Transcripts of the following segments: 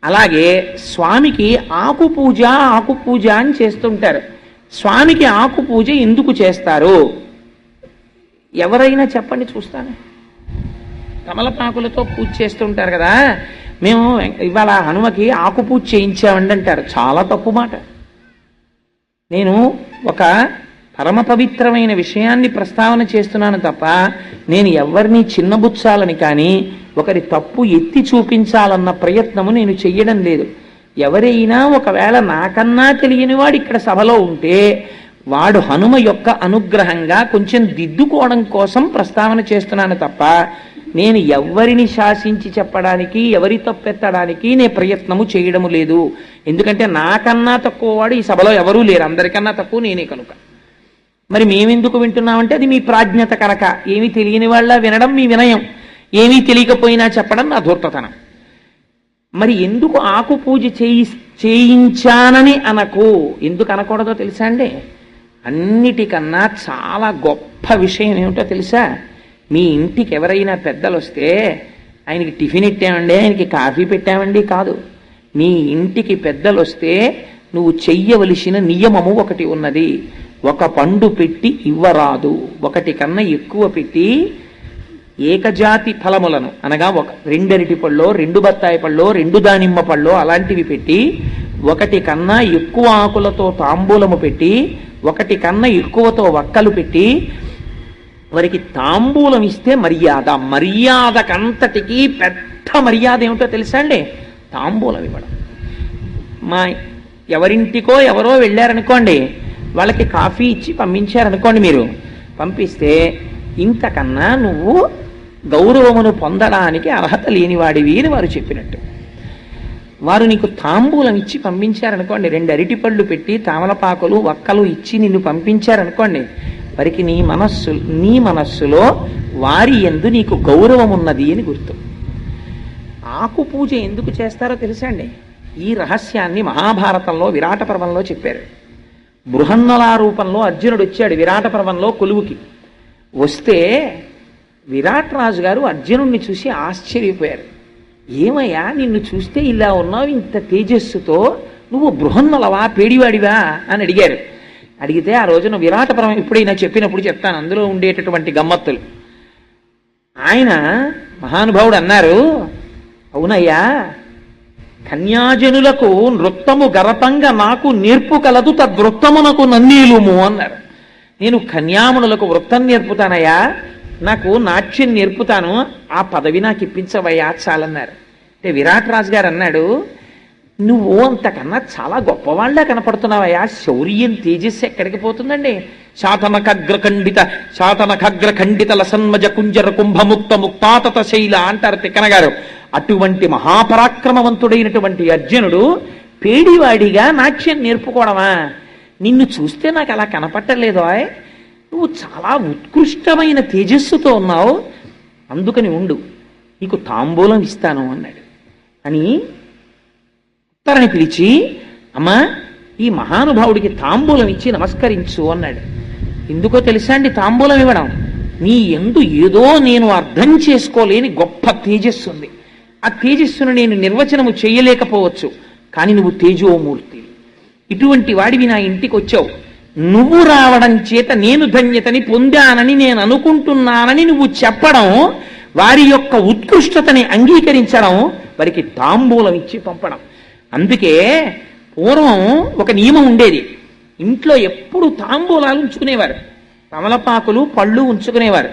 అలాగే స్వామికి ఆకు పూజ అని చేస్తుంటారు. స్వామికి ఆకు పూజ ఎందుకు చేస్తారు? ఎవరైనా చెప్పండి చూస్తాను. తమలపాకులతో పూజ చేస్తుంటారు కదా, మేము ఇవాళ హనుమకి ఆకు పూజ చేయించామండి అంటారు. చాలా తప్పు మాట. నేను ఒక పరమ పవిత్రమైన విషయాన్ని ప్రస్తావన చేస్తున్నాను తప్ప నేను ఎవరిని చిన్నబుచ్చాలని కానీ ఒకరి తప్పు ఎత్తి చూపించాలన్న ప్రయత్నము నేను చెయ్యడం లేదు. ఎవరైనా ఒకవేళ నాకన్నా తెలియని వాడు ఇక్కడ సభలో ఉంటే వాడు హనుమ యొక్క అనుగ్రహంగా కొంచెం దిద్దుకోవడం కోసం ప్రస్తావన చేస్తున్నాను తప్ప నేను ఎవరిని శాసించి చెప్పడానికి, ఎవరి తప్పెత్తడానికి నేను ప్రయత్నము చేయడము లేదు. ఎందుకంటే నాకన్నా తక్కువ వాడు ఈ సభలో ఎవరూ లేరు, అందరికన్నా తక్కువ నేనే కనుక. మరి మేమెందుకు వింటున్నామంటే అది మీ ప్రాజ్ఞత కనుక. ఏమీ తెలియని వాళ్ళ వినడం మీ వినయం, ఏమీ తెలియకపోయినా చెప్పడం నా ధూర్తతనం. మరి ఎందుకు ఆకు పూజ చేయించానని అనకు? ఎందుకు అనకూడదో తెలుసా అండి? అన్నిటికన్నా చాలా గొప్ప విషయం ఏమిటో తెలుసా? మీ ఇంటికి ఎవరైనా పెద్దలు వస్తే ఆయనకి టిఫిన్ ఇట్టామండి, ఆయనకి కాఫీ పెట్టామండి కాదు. మీ ఇంటికి పెద్దలు వస్తే నువ్వు చెయ్యవలసిన నియమము ఒకటి ఉన్నది. ఒక పండు పెట్టి ఇవ్వరాదు, ఒకటి కన్నా ఎక్కువ పెట్టి ఏకజాతి ఫలములను అనగా రెండు అరటి పళ్ళో, రెండు బత్తాయి పళ్ళో, రెండు దానిమ్మ పళ్ళో అలాంటివి పెట్టి, ఒకటి కన్నా ఎక్కువ ఆకులతో తాంబూలము పెట్టి, ఒకటి కన్నా ఎక్కువతో వక్కలు పెట్టి వారికి తాంబూలం ఇస్తే మర్యాద. మర్యాదకంతటికి పెద్ద మర్యాద ఏమిటో తెలుసా అండి? తాంబూలం ఇవ్వడం. మా ఎవరింటికో ఎవరో వెళ్ళారనుకోండి, వాళ్ళకి కాఫీ ఇచ్చి పంపించారనుకోండి, మీరు పంపిస్తే ఇంతకన్నా నువ్వు గౌరవమును పొందడానికి అర్హత లేనివాడివి అని వారు చెప్పినట్టు. వారు నీకు తాంబూలం ఇచ్చి పంపించారనుకోండి, రెండు అరటిపళ్ళు పెట్టి తామలపాకులు వక్కలు ఇచ్చి నిన్ను పంపించారనుకోండి, వారికి నీ మనస్సులో వారి యందు నీకు గౌరవం ఉన్నది అని గుర్తు. ఆకు పూజ ఎందుకు చేస్తారో తెలుసా అండి? ఈ రహస్యాన్ని మహాభారతంలో విరాట పర్వంలో చెప్పారు. బృహన్నలా రూపంలో అర్జునుడు వచ్చాడు విరాట పర్వంలో కొలువుకి. వస్తే విరాట్ రాజు గారు అర్జునుడిని చూసి ఆశ్చర్యపోయారు. ఏమయ్యా, నిన్ను చూస్తే ఇలా ఉన్నావు, ఇంత తేజస్సుతో, నువ్వు బృహన్నలవా, పేడివాడివా అని అడిగారు. అడిగితే ఆ రోజున విరాట పర్వం ఎప్పుడైనా చెప్పినప్పుడు చెప్తాను, అందులో ఉండేటటువంటి గమ్మత్తులు. ఆయన మహానుభావుడు అన్నారు, అవునయ్యా, కన్యాజనులకు నృత్తము గరతంగా నాకు నేర్పు కలదు, తద్వృత్తమునకు నన్నీలుము అన్నారు. నేను కన్యామునులకు వృత్తం నేర్పుతానయ్యా, నాకు నాట్యం నేర్పుతాను, ఆ పదవి నాకు ఇప్పించవయ్యా చాలన్నారు. అంటే విరాట్ రాజు గారు అన్నాడు, నువ్వు అంతకన్నా చాలా గొప్పవాళ్ళ కనపడుతున్నావయ్యా, శౌర్యం తేజస్సు ఎక్కడికి పోతుందండి? శాతనఖగ్రఖండిత లసన్మజ కుంజర కుంభముక్త ముక్తాతత శైల అంటారు తిక్కన గారు. అటువంటి మహాపరాక్రమవంతుడైనటువంటి అర్జునుడు పేడివాడిగా నాట్యం నేర్పుకోవడమా? నిన్ను చూస్తే నాకు అలా కనపట్టలేదు. నువ్వు చాలా ఉత్కృష్టమైన తేజస్సుతో ఉన్నావు, అందుకని ఉండు, నీకు తాంబూలం ఇస్తాను అన్నాడు. అని ఉత్తరని పిలిచి, అమ్మా, ఈ మహానుభావుడికి తాంబూలం ఇచ్చి నమస్కరించు అన్నాడు. ఎందుకో తెలుసా అండి తాంబూలం ఇవ్వడం? నీ యందు ఏదో నేను అర్థం చేసుకోలేని గొప్ప తేజస్సు ఉంది. ఆ తేజస్సును నేను నిర్వచనము చేయలేకపోవచ్చు, కానీ నువ్వు తేజోమూర్తి, ఇటువంటి వాడివి నా ఇంటికి వచ్చావు. నువ్వు రావడం చేత నేను ధన్యతని పొందానని నేను అనుకుంటున్నానని నువ్వు చెప్పడం, వారి యొక్క ఉత్కృష్టతని అంగీకరించడం, వారికి తాంబూలం ఇచ్చి పంపడం. అందుకే పూర్వం ఒక నియమం ఉండేది, ఇంట్లో ఎప్పుడు తాంబూలాలు ఉంచుకునేవారు, తమలపాకులు పళ్ళు ఉంచుకునేవారు.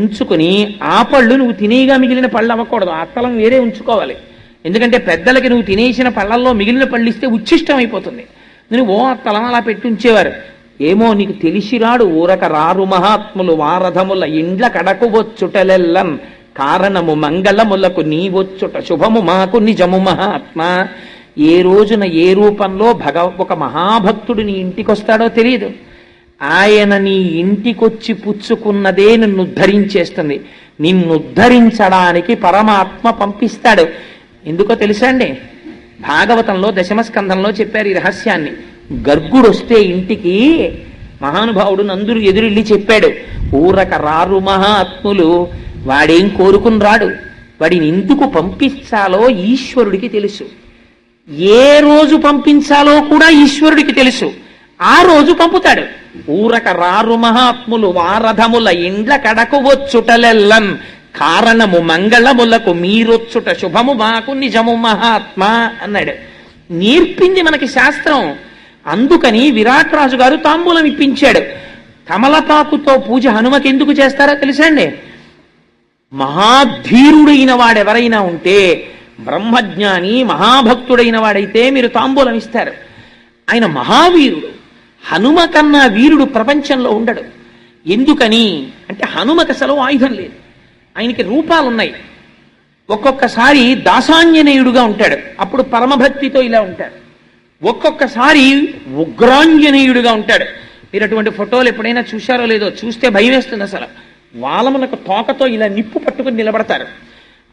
ఉంచుకుని ఆ పళ్ళు నువ్వు తినేగా మిగిలిన పళ్ళు అవ్వకూడదు, అత్తలం వేరే ఉంచుకోవాలి. ఎందుకంటే పెద్దలకి నువ్వు తినేసిన పళ్ళల్లో మిగిలిన పళ్ళు ఇస్తే ఉచ్ఛిష్టం అయిపోతుంది. నువ్వు అత్తలం అలా పెట్టి ఉంచేవారు. ఏమో నీకు తెలిసిరాడు ఊరక రారు మహాత్ములు వారథముల ఇండ్ల కడకువచ్చుటలెల్లన్ కారణము మంగళములకు నీవొచ్చుట శుభము మాకు నిజము మహాత్మా. ఏ రోజున ఏ రూపంలో ఒక మహాభక్తుడు నీ ఇంటికి వస్తాడో తెలియదు. ఆయన నీ ఇంటికొచ్చి పుచ్చుకున్నదే నిన్ను ఉద్ధరించేస్తుంది. నిన్ను ఉద్ధరించడానికి పరమాత్మ పంపిస్తాడు. ఎందుకో తెలుసా అండి? భాగవతంలో దశమస్కంధంలో చెప్పారు ఈ రహస్యాన్ని. గర్గుడు వస్తే ఇంటికి మహానుభావుడు నందుడు ఎదురెళ్ళి చెప్పాడు, ఊరక రారు మహాత్ములు, వాడేం కోరుకుని రాడు, వాడిని ఎందుకు పంపించాలో ఈశ్వరుడికి తెలుసు. ఏ రోజు పంపించాలో కూడా ఈశ్వరుడికి తెలుసు. ఆ రోజు పంపుతాడు. ఊరక రారు మహాత్ములు వారథముల ఇండ్ల కడకు వచ్చుటలెల్లన్ కారణము మంగళములకు మీరొచ్చుట శుభము మాకు నిజము మహాత్మా అన్నాడు. నేర్పింది మనకి శాస్త్రం. అందుకని విరాట్ రాజు గారు తాంబూలం ఇప్పించాడు. కమలపాకుతో పూజ హనుమకి ఎందుకు చేస్తారో తెలుసా అండి? మహాధీరుడైన వాడెవరైనా ఉంటే, బ్రహ్మజ్ఞాని మహాభక్తుడైన వాడైతే మీరు తాంబూలం ఇస్తారు. ఆయన మహావీరుడు. హనుమ కన్నా వీరుడు ప్రపంచంలో ఉండడు. ఎందుకని అంటే హనుమకి అసలు ఆయుధం లేదు. ఆయనకి రూపాలున్నాయి. ఒక్కొక్కసారి దాసాంజనేయుడుగా ఉంటాడు, అప్పుడు పరమభక్తితో ఇలా ఉంటాడు. ఒక్కొక్కసారి ఉగ్రాంజనేయుడుగా ఉంటాడు. మీరు అటువంటి ఫోటోలు ఎప్పుడైనా చూశారో లేదో, చూస్తే భయం వేస్తుంది. అసలు వాలములకు తోకతో ఇలా నిప్పు పట్టుకుని నిలబడతారు.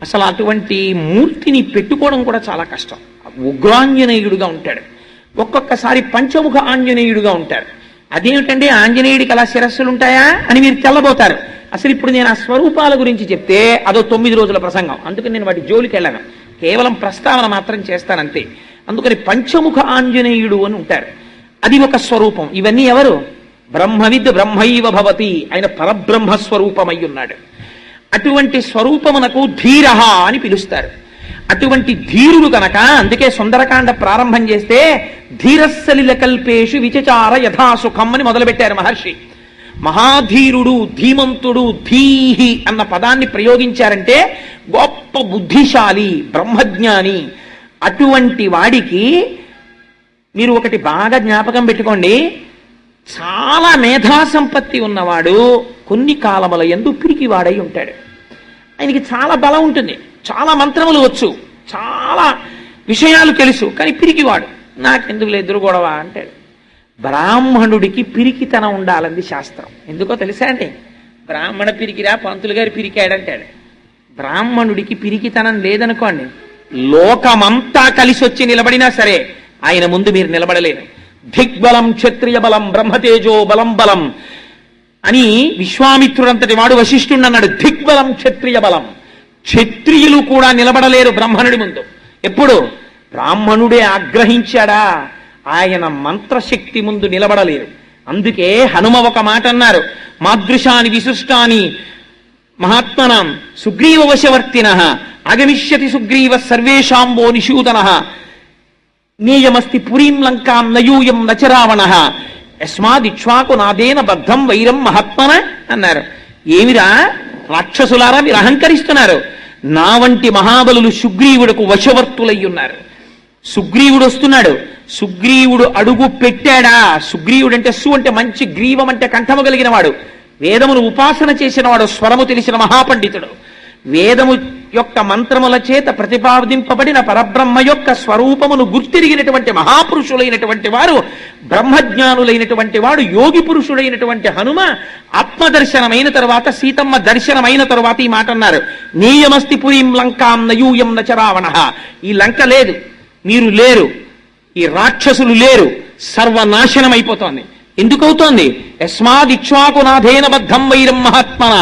అసలు అటువంటి మూర్తిని పెట్టుకోవడం కూడా చాలా కష్టం. ఉగ్రాంజనేయుడుగా ఉంటాడు. ఒక్కొక్కసారి పంచముఖ ఆంజనేయుడుగా ఉంటాడు. అదేమిటండి ఆంజనేయుడికి అలా శిరస్సులు ఉంటాయా అని మీరు తెల్లబోతారు. అసలు ఇప్పుడు నేను ఆ స్వరూపాల గురించి చెప్తే అదో 9 రోజుల ప్రసంగం. అందుకని నేను వాటి జోలికి వెళ్ళను, కేవలం ప్రస్తావన మాత్రం చేస్తానంతే. అందుకని పంచముఖ ఆంజనేయుడు అని ఉంటారు. అది ఒక స్వరూపం. ఇవన్నీ ఎవరు? బ్రహ్మవిద్ బ్రహ్మైవ భవతి, ఆయన పరబ్రహ్మ స్వరూపమై ఉన్నాడు. అటువంటి స్వరూపమునకు ధీరః అని పిలుస్తారు. అటువంటి ధీరుడు కనుక అందుకే సుందరకాండ ప్రారంభం చేస్తే ధీరస్సలిల కల్పేషు విచచార యథాసుఖం అని మొదలుపెట్టారు మహర్షి. మహాధీరుడు, ధీమంతుడు, ధీహి అన్న పదాన్ని ప్రయోగించారంటే గొప్ప బుద్ధిశాలి, బ్రహ్మజ్ఞాని. అటువంటి వాడికి మీరు ఒకటి బాగా జ్ఞాపకం పెట్టుకోండి, చాలా మేధా సంపత్తి ఉన్నవాడు కొన్ని కాలముల యందు పిరికివాడై ఉంటాడు. ఆయనకి చాలా బలం ఉంటుంది, చాలా మంత్రములు వచ్చు, చాలా విషయాలు తెలుసు, కానీ పిరికివాడు. నాకెందుకు ఎదురు గొడవ అంటాడు. బ్రాహ్మణుడికి పిరికితనం ఉండాలంది శాస్త్రం. ఎందుకో తెలుసా అండి? బ్రాహ్మణ పిరికిరా, పంతులు గారు పిరికాడంటాడు. బ్రాహ్మణుడికి పిరికితనం లేదనుకోండి, లోకమంతా కలిసి వచ్చి నిలబడినా సరే ఆయన ముందు మీరు నిలబడలేరు. దిగ్బలం క్షత్రియ బలం బ్రహ్మతేజో బలం బలం అని విశ్వామిత్రుడంతటి వాడు వశిష్ఠుడు అన్నాడు. దిగ్బలం క్షత్రియ బలం. క్షత్రియులు కూడా నిలబడలేరు బ్రహ్మణుడి ముందు. ఎప్పుడు? బ్రాహ్మణుడే ఆగ్రహించాడా, ఆయన మంత్రశక్తి ముందు నిలబడలేరు. అందుకే హనుమ ఒక మాట అన్నారు, మాదృశాని విశిష్టాని మహాత్మనాం సుగ్రీవ వశవర్తినః ఆగమిష్యతి సుగ్రీవ సర్వేషాంబో నిషూదనః నేయమస్తి పురీం లంకాం నయూయం నచరావణః యస్మాదిక్ష్వాకు నాదేన బద్ధం వైరం మహాత్మన అన్నారు. ఏమిరా రాక్షసులారా, మీరు అహంకరిస్తున్నారు. నా వంటి మహాబలులు సుగ్రీవుడుకు వశవర్తులై ఉన్నారు. సుగ్రీవుడు వస్తున్నాడు. సుగ్రీవుడు అడుగు పెట్టాడా? సుగ్రీవుడు అంటే సు అంటే మంచి, గ్రీవం అంటే కంఠము కలిగిన వాడు, వేదమును ఉపాసన చేసిన వాడు, స్వరము తెలిసిన మహాపండితుడు. వేదము యొక్క మంత్రముల చేత ప్రతిపాదింపబడిన పరబ్రహ్మ యొక్క స్వరూపమును గుర్తిరిగినటువంటి మహాపురుషులైనటువంటి వారు, బ్రహ్మజ్ఞానులైనటువంటి వాడు, యోగి పురుషుడైనటువంటి హనుమ ఆత్మదర్శనమైన తరువాత, సీతమ్మ దర్శనమైన తరువాత ఈ మాట అన్నారు, నీయమస్తి పురీం లంకాం నయూయం నచరావణః. ఈ లంక లేదు, మీరు లేరు, ఈ రాక్షసులు లేరు, సర్వనాశనం అయిపోతోంది. ఎందుకవుతోంది? యస్మాదిక్ష్వాకునాథేన బద్ధం వైరం మహాత్మన.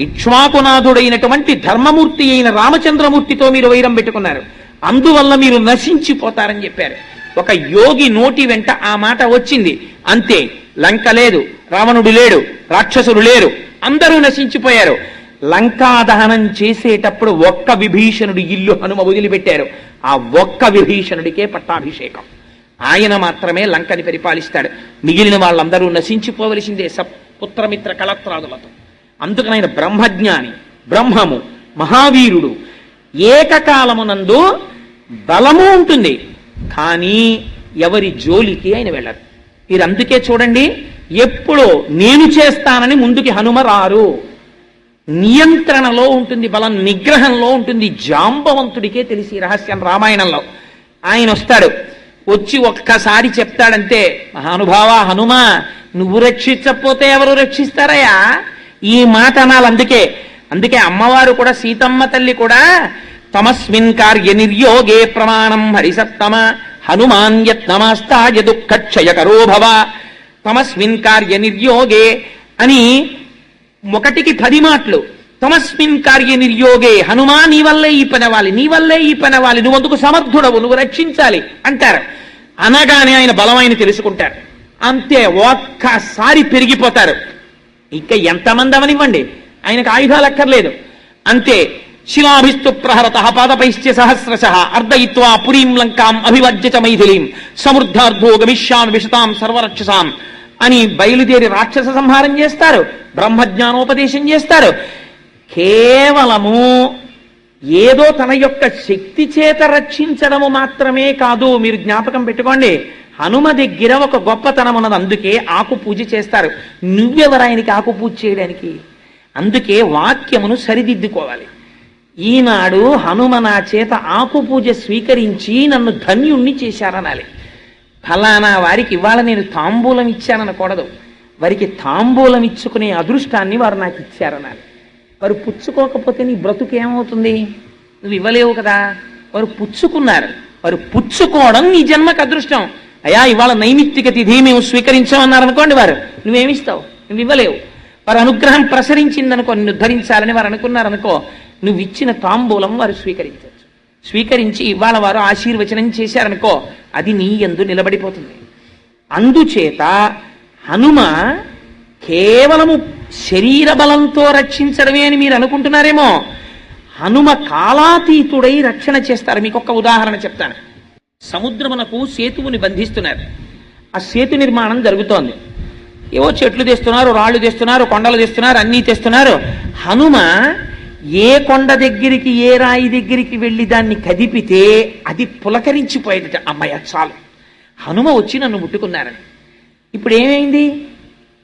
ఇక్ష్వాకునాథుడైనటువంటి ధర్మమూర్తి అయిన రామచంద్రమూర్తితో మీరు వైరం పెట్టుకున్నారు, అందువల్ల మీరు నశించిపోతారని చెప్పారు. ఒక యోగి నోటి వెంట ఆ మాట వచ్చింది, అంతే. లంక లేదు, రావణుడు లేడు, రాక్షసులు లేరు, అందరూ నశించిపోయారు. లంకా దహనం చేసేటప్పుడు ఒక్క విభీషణుడి ఇల్లు హనుమ వదిలిపెట్టారు. ఆ ఒక్క విభీషణుడికే పట్టాభిషేకం. ఆయన మాత్రమే లంకని పరిపాలిస్తాడు. మిగిలిన వాళ్ళందరూ నశించిపోవలసిందే పుత్రమిత్ర కళత్రాదులతో. అందుకని ఆయన బ్రహ్మజ్ఞాని, బ్రహ్మము, మహావీరుడు. ఏకకాలమునందు బలము ఉంటుంది, కానీ ఎవరి జోలికి ఆయన వెళ్ళరు. మీరు అందుకే చూడండి, ఎప్పుడో నేను చేస్తానని ముందుకి హనుమ రారు. నియంత్రణలో ఉంటుంది బలం, నిగ్రహంలో ఉంటుంది. జాంబవంతుడికే తెలిసి రహస్యం. రామాయణంలో ఆయన వస్తాడు, వచ్చి ఒక్కసారి చెప్తాడంతే, మహానుభావ హనుమ, నువ్వు రక్షించకపోతే ఎవరు రక్షిస్తారయ్యా? ఈ మాట అనాలి. అందుకే అమ్మవారు కూడా, సీతమ్మ తల్లి కూడా, తమస్మిన్ కార్య నిర్యోగే ప్రమాణం హరిసత్తమ హనుమాన్ యత్నమాస్తాయ దుఃఖక్షయకరో భవ. తమస్మిన్ కార్య నిర్యోగే అని 1కి 10 మాటలు. తమస్మిన్ కార్య నిర్యోగే, హనుమా నీ వల్లే ఈ పని అవ్వాలి, నీ వల్లే ఈ పని అవ్వాలి, నువ్వు అందుకు సమర్థుడవు, నువ్వు రక్షించాలి అంటారు. అనగానే ఆయన బలం ఆయన తెలుసుకుంటారు. అంతే, ఒక్కసారి పెరిగిపోతారు. ఇంకా ఎంతమంది అవనివ్వండి, ఆయనకు ఆయుధాలు అక్కర్లేదు. అంతే, శిలాభిస్తు ప్రహరత పాదపైశ్చ సహస్రశ అర్ధయిత్వా పురీం లంకాం అభివజ్య చ మైథిలీం సమృద్ధార్థో గమిష్యామి విశతాం సర్వరక్షసాం అని బయలుదేరి రాక్షస సంహారం చేస్తారు, బ్రహ్మజ్ఞానోపదేశం చేస్తారు. కేవలము ఏదో తన యొక్క శక్తి చేత రక్షించడము మాత్రమే కాదు. మీరు జ్ఞాపకం పెట్టుకోండి, హనుమ దగ్గర ఒక గొప్పతనం ఉన్నది. అందుకే ఆకు పూజ చేస్తారు. నువ్వెవరాయనికి ఆకు పూజ చేయడానికి? అందుకే వాక్యమును సరిదిద్దుకోవాలి. ఈనాడు హనుమ నా చేత ఆకు పూజ స్వీకరించి నన్ను ధన్యుణ్ణి చేశారనాలి. ఫలానా వారికి ఇవాళ నేను తాంబూలం ఇచ్చాననకూడదు. వారికి తాంబూలం ఇచ్చుకునే అదృష్టాన్ని వారు నాకు ఇచ్చారనాలి. వారు పుచ్చుకోకపోతే నీ బ్రతుకేమవుతుంది? నువ్వు ఇవ్వలేవు కదా. వారు పుచ్చుకున్నారు, వారు పుచ్చుకోవడం నీ జన్మకు అదృష్టం. అయ్యా ఇవాళ నైమిత్తిక తిథి మేము స్వీకరించామన్నారనుకోండి, వారు నువ్వేమిస్తావు? నువ్వు ఇవ్వలేవు. వారు అనుగ్రహం ప్రసరించిందనుకో, నిన్ను ధరించాలని వారు అనుకున్నారనుకో, నువ్వు ఇచ్చిన తాంబూలం వారు స్వీకరించవచ్చు. స్వీకరించి ఇవాళ వారు ఆశీర్వచనం చేశారనుకో, అది నీ యందు నిలబడిపోతుంది. అందుచేత హనుమ కేవలము శరీర బలంతో రక్షించడమే అని మీరు అనుకుంటున్నారేమో. హనుమ కాలాతీతుడై రక్షణ చేస్తారు. మీకు ఒక ఉదాహరణ చెప్తాను. సముద్రమునకు సేతువుని బంధిస్తున్నారు. ఆ సేతు నిర్మాణం జరుగుతోంది. ఏవో చెట్లు తెస్తున్నారు, రాళ్ళు తెస్తున్నారు, కొండలు తెస్తున్నారు, అన్నీ తెస్తున్నారు. హనుమ ఏ కొండ దగ్గరికి, ఏ రాయి దగ్గరికి వెళ్ళి దాన్ని కదిపితే అది పులకరించిపోయేదట. అమ్మాయ చాలు, హనుమ వచ్చి నన్ను ముట్టుకున్నారని. ఇప్పుడు ఏమైంది?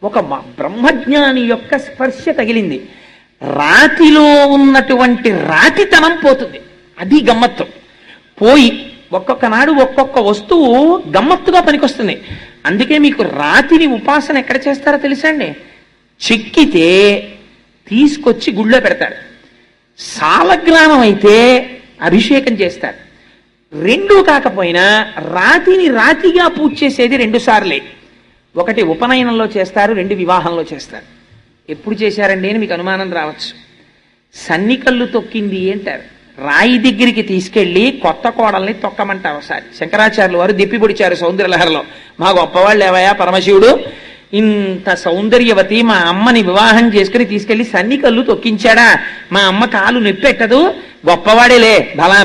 ఒక బ్రహ్మజ్ఞాని యొక్క స్పర్శ తగిలింది. రాతిలో ఉన్నటువంటి రాతితనం పోతుంది. అది గమ్మత్తు. పోయి ఒక్కొక్క నాడు ఒక్కొక్క వస్తువు గమ్మత్తుగా పనికొస్తుంది. అందుకే మీకు రాతిని ఉపాసన ఎక్కడ చేస్తారో తెలుసా అండి? చెక్కితే తీసుకొచ్చి గుళ్ళో పెడతారు. సాలగ్రామం అయితే అభిషేకం చేస్తారు. రెండూ కాకపోయినా రాతిని రాతిగా పూజ చేసేది 2 సార్లే. ఒకటి ఉపనయనంలో చేస్తారు, 2 వివాహంలో చేస్తారు. ఎప్పుడు చేశారండి అని మీకు అనుమానం రావచ్చు. సన్నికల్లు తొక్కింది అంటారు. రాయి దగ్గరికి తీసుకెళ్లి కొత్త కోడల్ని తొక్కమంటారు. ఒకసారి శంకరాచార్యులు వారు దెప్పిపొడిచారు సౌందర్యలహరిలో. మా గొప్పవాళ్ళు ఏవయా పరమశివుడు, ఇంత సౌందర్యవతి మా అమ్మని వివాహం చేసుకుని తీసుకెళ్లి సన్నికల్లు తొక్కించాడా? మా అమ్మ కాలు నొప్పెట్టదు, గొప్పవాడేలే,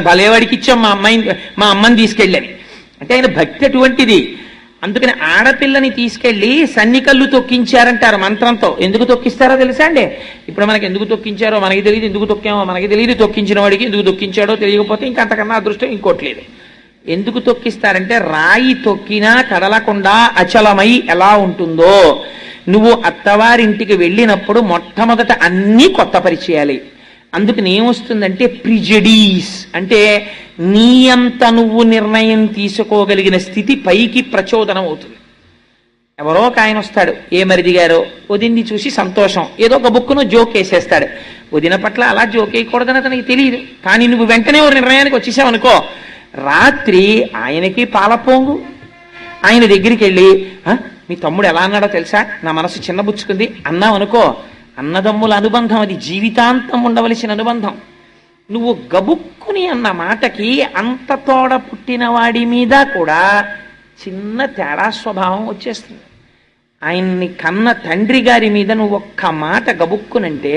భలేవాడికి ఇచ్చాం మా అమ్మని తీసుకెళ్ళని. అంటే ఆయన భక్తి అటువంటిది. అందుకని ఆడపిల్లని తీసుకెళ్లి సన్నికల్లు తొక్కించారంటారు మంత్రంతో. ఎందుకు తొక్కిస్తారో తెలుసా అండి? ఇప్పుడు మనకి ఎందుకు తొక్కించారో మనకి తెలియదు, ఎందుకు తొక్కామో మనకి తెలియదు, తొక్కించిన వాడికి ఎందుకు తొక్కించాడో తెలియకపోతే ఇంకంతకన్నా అదృష్టం ఇంకోట్లేదు. ఎందుకు తొక్కిస్తారంటే రాయి తొక్కినా కదలకుండా అచలమై ఎలా ఉంటుందో, నువ్వు అత్తవారింటికి వెళ్ళినప్పుడు మొట్టమొదట అన్నీ కొత్త పరిచయాలి. అందుకని ఏమొస్తుందంటే ప్రిజడీస్ అంటే నీ అంత నువ్వు నిర్ణయం తీసుకోగలిగిన స్థితి పైకి ప్రచోదనం అవుతుంది. ఎవరో ఒక ఆయన వస్తాడు, ఏ మరిది గారో, వదిన్ని చూసి సంతోషం, ఏదో ఒక బుక్కును జోక్ వేసేస్తాడు. వదిన పట్ల అలా జోక్ వేయకూడదని అతనికి తెలియదు. కానీ నువ్వు వెంటనే ఒక నిర్ణయానికి వచ్చేసావనుకో, రాత్రి ఆయనకి పాలపోంగు. ఆయన దగ్గరికి వెళ్ళి మీ తమ్ముడు ఎలా అన్నాడో తెలుసా, నా మనసు చిన్నబుచ్చుకుంది అన్నావు అనుకో, అన్నదమ్ముల అనుబంధం అది జీవితాంతం ఉండవలసిన అనుబంధం. నువ్వు గబుక్కుని అన్న మాటకి అంత తోడ పుట్టిన వాడి మీద కూడా చిన్న తేడా స్వభావం వచ్చేస్తుంది. ఆయన్ని కన్న తండ్రి గారి మీద నువ్వు ఒక్క మాట గబుక్కునంటే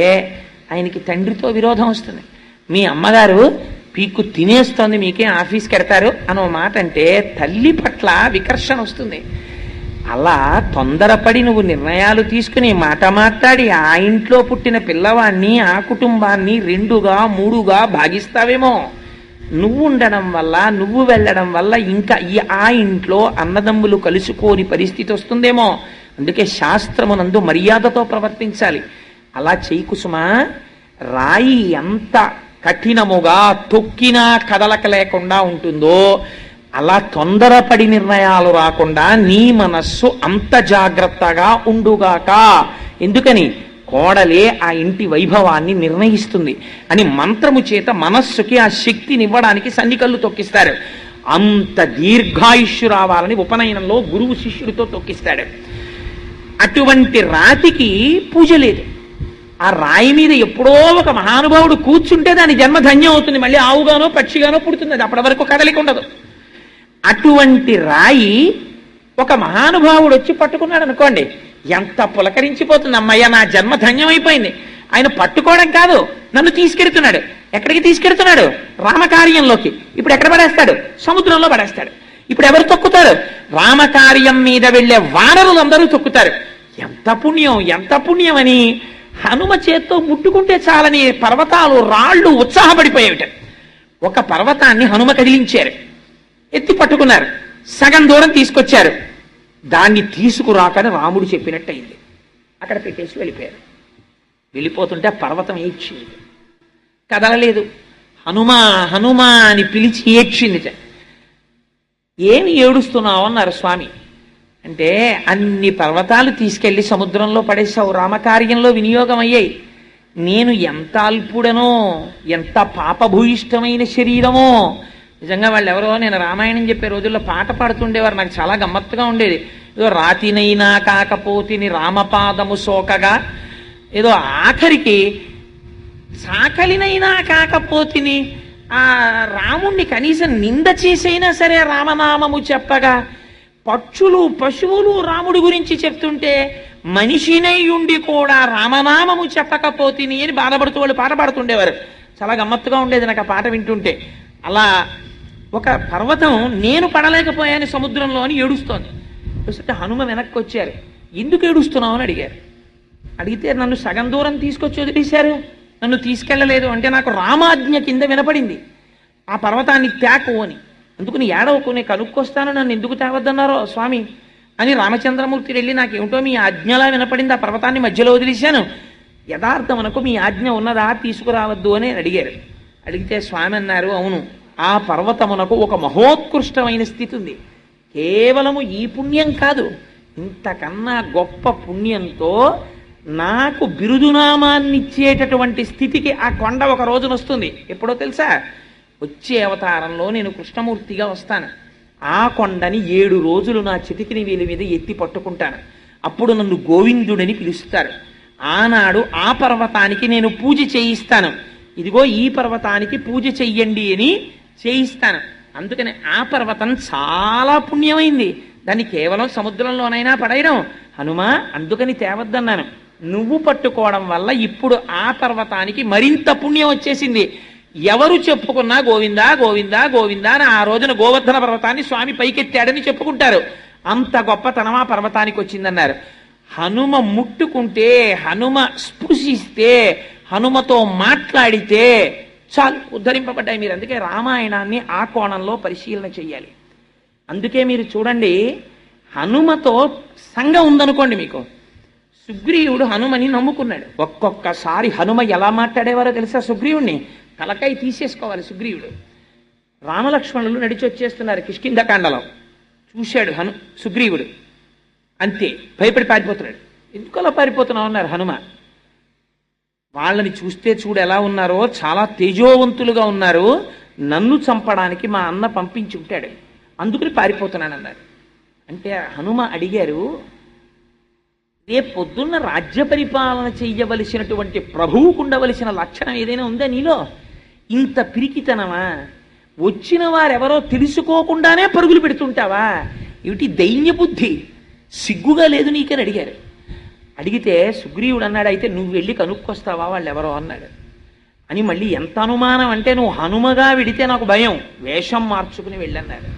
ఆయనకి తండ్రితో విరోధం వస్తుంది. మీ అమ్మగారు పీక్కు తినేస్తోంది, మీకేం ఆఫీస్కి వెడతారు అనో మాట అంటే తల్లి పట్ల వికర్షణ వస్తుంది. అలా తొందరపడి నువ్వు నిర్ణయాలు తీసుకుని మాట మాట్లాడి ఆ ఇంట్లో పుట్టిన పిల్లవాడిని, ఆ కుటుంబాన్ని 2గా 3గా భాగిస్తావేమో. నువ్వు ఉండడం వల్ల, నువ్వు వెళ్ళడం వల్ల ఇంకా ఆ ఇంట్లో అన్నదమ్ములు కలుసుకోని పరిస్థితి వస్తుందేమో. అందుకే శాస్త్రమునందు మర్యాదతో ప్రవర్తించాలి. అలా చేయి కుసుమా. రాయి ఎంత కఠినముగా తొక్కినా కదలక లేకుండా ఉంటుందో, అలా తొందరపడి నిర్ణయాలు రాకుండా నీ మనస్సు అంత జాగ్రత్తగా ఉండుగాక. ఎందుకని? కోడలే ఆ ఇంటి వైభవాన్ని నిర్ణయిస్తుంది అని మంత్రము చేత మనస్సుకి ఆ శక్తినివ్వడానికి సన్నికల్లు తొక్కిస్తారు. అంత దీర్ఘాయుష్యు రావాలని ఉపనయనంలో గురువు శిష్యుడితో తొక్కిస్తాడు. అటువంటి రాతికి పూజ లేదు. ఆ రాయి మీద ఎప్పుడో ఒక మహానుభావుడు కూర్చుంటే దాని జన్మ ధన్యం అవుతుంది, మళ్ళీ ఆవుగానో పక్షిగానో పుడుతుంది, అది అప్పటి వరకు కదలిక ఉండదు. అటువంటి రాయి ఒక మహానుభావుడు వచ్చి పట్టుకున్నాడు అనుకోండి, ఎంత పులకరించిపోతుంది, అమ్మయ్య నా జన్మ ధన్యమైపోయింది. ఆయన పట్టుకోవడం కాదు, నన్ను తీసుకెడుతున్నాడు. ఎక్కడికి తీసుకెడుతున్నాడు? రామకార్యంలోకి. ఇప్పుడు ఎక్కడ పడేస్తాడు? సముద్రంలో పడేస్తాడు. ఇప్పుడు ఎవరు తొక్కుతారు? రామకార్యం మీద వెళ్లే వానరులందరూ తొక్కుతారు. ఎంత పుణ్యం, ఎంత పుణ్యం అని హనుమ చేత్తో ముట్టుకుంటే చాలని పర్వతాలు రాళ్ళు ఉత్సాహపడిపోయేవిట. ఒక పర్వతాన్ని హనుమ కదిలించారు, ఎత్తి పట్టుకున్నారు, సగం దూరం తీసుకొచ్చారు. దాన్ని తీసుకురాకని రాముడు చెప్పినట్టయింది. అక్కడ పెట్టేసి వెళ్ళిపోయారు. వెళ్ళిపోతుంటే ఆ పర్వతం ఏడ్చింది, కదలలేదు. హనుమా హనుమా అని పిలిచి ఏడ్చింది. ఏమి ఏడుస్తున్నావు అన్నారు స్వామి. అంటే అన్ని పర్వతాలు తీసుకెళ్లి సముద్రంలో పడేశావు, రామకార్యంలో వినియోగం అయ్యాయి. నేను ఎంత అల్పుడనో, ఎంత పాపభూయిష్టమైన శరీరమో. నిజంగా వాళ్ళు ఎవరో, నేను రామాయణం చెప్పే రోజుల్లో పాట పాడుతుండేవారు, నాకు చాలా గమ్మత్తుగా ఉండేది. ఏదో రాతినైనా కాకపోతిని రామపాదము సోకగా, ఏదో ఆఖరికి సాకలినైనా కాకపోతిని ఆ రాముణ్ణి కనీసం నింద చేసైనా సరే రామనామము చెప్పగా, పక్షులు పశువులు రాముడి గురించి చెప్తుంటే మనిషినై ఉండి కూడా రామనామము చెప్పకపోతిని అని బాధపడుతూ వాళ్ళు పాట పాడుతుండేవారు. చాలా గమ్మత్తుగా ఉండేది నాకు ఆ పాట వింటుంటే. అలా ఒక పర్వతం నేను పడలేకపోయాను సముద్రంలో అని ఏడుస్తోంది. చూస్తే హనుమ వెనక్కి వచ్చారు. ఎందుకు ఏడుస్తున్నావు అని అడిగారు. అడిగితే నన్ను సగం దూరం తీసుకొచ్చి వదిలేశారు, నన్ను తీసుకెళ్ళలేదు అంటే నాకు రామాజ్ఞ కింద వినపడింది ఆ పర్వతాన్ని త్యాకు అని. అందుకుని ఏడవకు, నేను కనుక్కొస్తాను, నన్ను ఎందుకు తేవద్దన్నారో స్వామి అని రామచంద్రమూర్తి వెళ్ళి నాకేమిటో మీ ఆజ్ఞలా వినపడింది, ఆ పర్వతాన్ని మధ్యలో వదిలేశాను, యథార్థమనకు మీ ఆజ్ఞ ఉన్నదా, తీసుకురావద్దు అని అడిగారు. అడిగితే స్వామి అన్నారు, అవును, ఆ పర్వతమునకు ఒక మహోత్కృష్టమైన స్థితి ఉంది. కేవలము ఈ పుణ్యం కాదు, ఇంతకన్నా గొప్ప పుణ్యంతో నాకు బిరుదునామాన్నిచ్చేటటువంటి స్థితికి ఆ కొండ ఒక రోజున వస్తుంది. ఎప్పుడో తెలుసా? వచ్చే అవతారంలో నేను కృష్ణమూర్తిగా వస్తాను. ఆ కొండని 7 రోజులు నా చితికిని వీలి మీద ఎత్తి పట్టుకుంటాను. అప్పుడు నన్ను గోవిందుడని పిలుస్తారు. ఆనాడు ఆ పర్వతానికి నేను పూజ చేయిస్తాను. ఇదిగో ఈ పర్వతానికి పూజ చెయ్యండి అని చేయిస్తాను. అందుకని ఆ పర్వతం చాలా పుణ్యమైంది, దాన్ని కేవలం సముద్రంలోనైనా పడేయడం. హనుమా, అందుకని తేవద్దన్నాను. నువ్వు పట్టుకోవడం వల్ల ఇప్పుడు ఆ పర్వతానికి మరింత పుణ్యం వచ్చేసింది. ఎవరు చెప్పుకున్నా గోవిందా గోవిందా గోవిందా అని ఆ రోజున గోవర్ధన పర్వతాన్ని స్వామి పైకెత్తాడని చెప్పుకుంటారు. అంత గొప్పతనం ఆ పర్వతానికి వచ్చిందన్నారు. హనుమ ముట్టుకుంటే, హనుమ స్పృశిస్తే, హనుమతో మాట్లాడితే చాలు, ఉద్ధరింపబడ్డాయి. మీరు అందుకే రామాయణాన్ని ఆ కోణంలో పరిశీలన చెయ్యాలి. అందుకే మీరు చూడండి, హనుమతో సంఘం ఉందనుకోండి మీకు. సుగ్రీవుడు హనుమని నమ్ముకున్నాడు. ఒక్కొక్కసారి హనుమ ఎలా మాట్లాడేవారో తెలుసా? సుగ్రీవుణ్ణి తలకాయ తీసేసుకోవాలి సుగ్రీవుడు. రామలక్ష్మణులు నడిచి వచ్చేస్తున్నారు కిష్కింధకాండలో. చూశాడు సుగ్రీవుడు, అంతే భయపడి పారిపోతున్నాడు. ఎందుకలా పారిపోతున్నావు అన్నారు హనుమ. వాళ్ళని చూస్తే చూడు ఎలా ఉన్నారో, చాలా తేజోవంతులుగా ఉన్నారు, నన్ను చంపడానికి మా అన్న పంపించి ఉంటాడు, అందుకని పారిపోతున్నానన్నారు. అంటే హనుమ అడిగారు, రేపు పొద్దున్న రాజ్య పరిపాలన చెయ్యవలసినటువంటి ప్రభువుకు ఉండవలసిన లక్షణం ఏదైనా ఉందా నీలో? ఇంత పిరికితనమా? వచ్చిన వారెవరో తెలుసుకోకుండానే పరుగులు పెడుతుంటావా? ఏమిటి దైన్య బుద్ధి, సిగ్గుగా లేదు నీకని అడిగారు. అడిగితే సుగ్రీవుడు అన్నాడు, అయితే నువ్వు వెళ్ళి కనుక్కొస్తావా వాళ్ళు ఎవరో అన్నాడు. అని మళ్ళీ ఎంత అనుమానం అంటే, నువ్వు హనుమగా వెడితే నాకు భయం, వేషం మార్చుకుని వెళ్ళన్నాడు.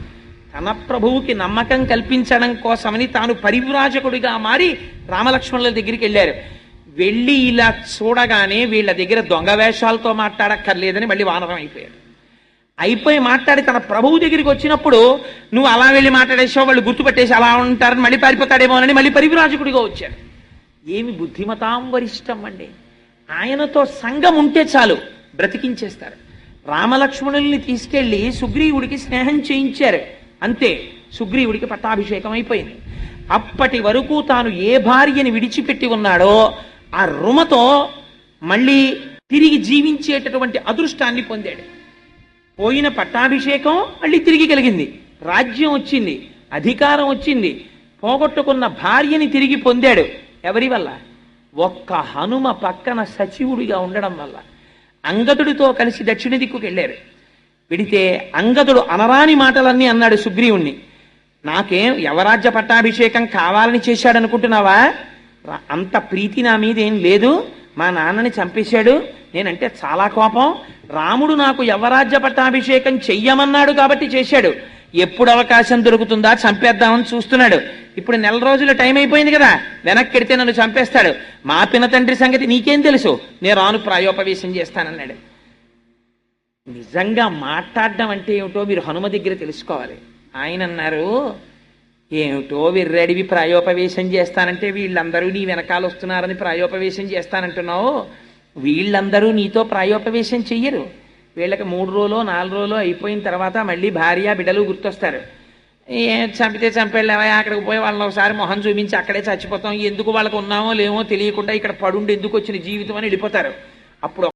తన ప్రభువుకి నమ్మకం కల్పించడం కోసమని తాను పరివ్రాజకుడిగా మారి రామలక్ష్మణుల దగ్గరికి వెళ్ళారు. వెళ్ళి ఇలా చూడగానే వీళ్ళ దగ్గర దొంగ వేషాలతో మాట్లాడక్కర్లేదని మళ్ళీ వానరం అయిపోయాడు. అయిపోయి మాట్లాడి తన ప్రభువు దగ్గరికి వచ్చినప్పుడు, నువ్వు అలా వెళ్ళి మాట్లాడేసావు, వాళ్ళు గుర్తుపట్టేసి అలా ఉంటారని మళ్ళీ పారిపోతాడేమోనని మళ్ళీ పరివ్రాజకుడిగా వచ్చాడు. ఏమి బుద్ధిమతాం వరిష్టం అండి! ఆయనతో సంఘం ఉంటే చాలు, బ్రతికించేస్తారు. రామలక్ష్మణుల్ని తీసుకెళ్లి సుగ్రీవుడికి స్నేహం చేయించారు, అంతే, సుగ్రీవుడికి పట్టాభిషేకం అయిపోయింది. అప్పటి వరకు తాను ఏ భార్యని విడిచిపెట్టి ఉన్నాడో ఆ రుమతో మళ్ళీ తిరిగి జీవించేటటువంటి అదృష్టాన్ని పొందాడు. పోయిన పట్టాభిషేకం మళ్ళీ తిరిగి కలిగింది, రాజ్యం వచ్చింది, అధికారం వచ్చింది, పోగొట్టుకున్న భార్యని తిరిగి పొందాడు. ఎవరి వల్ల? ఒక్క హనుమ పక్కన సచివుడిగా ఉండడం వల్ల అంగదుడితో కలిసి దక్షిణ దిక్కుకు వెళ్ళారు. వెడితే అంగదుడు అనరాని మాటలన్నీ అన్నాడు సుగ్రీవుణ్ణి. నాకేం యవరాజ్య పట్టాభిషేకం కావాలని చేశాడనుకుంటున్నావా? అంత ప్రీతి నా మీద ఏం లేదు. మా నాన్నని చంపేశాడు, నేనంటే చాలా కోపం. రాముడు నాకు యవరాజ్య పట్టాభిషేకం చెయ్యమన్నాడు కాబట్టి చేశాడు. ఎప్పుడు అవకాశం దొరుకుతుందా చంపేద్దామని చూస్తున్నాడు. ఇప్పుడు నెల రోజులు టైం అయిపోయింది కదా, వెనక్కెడితే నన్ను చంపేస్తాడు. మా పిన తండ్రి సంగతి నీకేం తెలుసు, నేను రాను ప్రాయోపవేశం చేస్తానన్నాడు. నిజంగా మాట్లాడడం అంటే ఏమిటో మీరు హనుమ దగ్గర తెలుసుకోవాలి. ఆయన అన్నారు, ఏమిటో విర్రడివి ప్రాయోపవేశం చేస్తానంటే వీళ్ళందరూ నీ వెనకాల వస్తున్నారని ప్రాయోపవేశం చేస్తానంటున్నావు. వీళ్ళందరూ నీతో ప్రాయోపవేశం చెయ్యరు. వీళ్ళకి 3 రోజులో 4 రోజులో అయిపోయిన తర్వాత మళ్ళీ భార్య బిడ్డలు గుర్తొస్తారు. చంపితే చంపేళ్ళవా, అక్కడికి పోయి వాళ్ళని ఒకసారి మొహం చూపించి అక్కడే చచ్చిపోతాం, ఎందుకు వాళ్ళకు ఉన్నామో లేమో తెలియకుండా ఇక్కడ పడుండి ఎందుకు వచ్చిన జీవితం అని వెళ్ళిపోతారు. అప్పుడు